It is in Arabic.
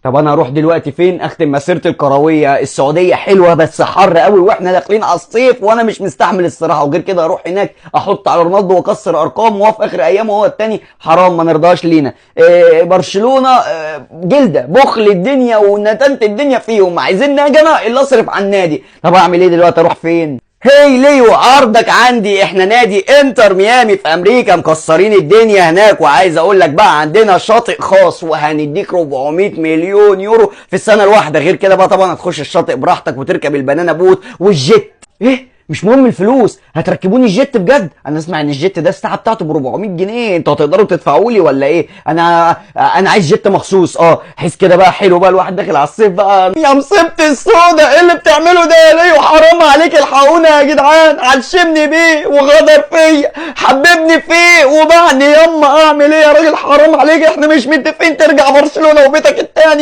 طب انا اروح دلوقتي فين اختم مسيرتي الكرويه؟ السعوديه حلوه بس حر قوي واحنا داخلين على الصيف وانا مش مستحمل الصراحه، وغير كده اروح هناك احط على رونالدو واكسر ارقام وهو في اخر ايامه هو التاني، حرام ما نرضاش لينا. برشلونه جلده بخل الدنيا ونتنت الدنيا فيهم، عايزين انا اللي اصرف على النادي. طب اعمل ايه دلوقتي؟ اروح فين؟ هي ليو عرضك عندي، احنا نادي انتر ميامي في امريكا مكسرين الدنيا هناك، وعايز اقول لك بقى عندنا شاطئ خاص وهنديك 400 مليون يورو في السنه الواحده. غير كده بقى طبعا هتخش الشاطئ براحتك وتركب البنانا بوت والجيت. ايه مش مهم الفلوس، هتركبوني الجيت بجد؟ انا اسمع ان الجيت ده الساعه بتاعته ب 400 جنيه، انتوا هتقدروا تدفعوا لي ولا ايه؟ انا عايز جيت مخصوص. حس كده بقى حلو بقى الواحد داخل على الصيف بقى. يا مصيبتي السودا، ايه اللي بتعمله ده يا ليو؟ حرام عليك، الحقونا يا جدعان، عشمني بيه وغدر فيا، حببني فيه وبعني، يما اعمل ايه يا راجل؟ حرام عليك، احنا مش متفقين ترجع برشلونه وبيتك التاني.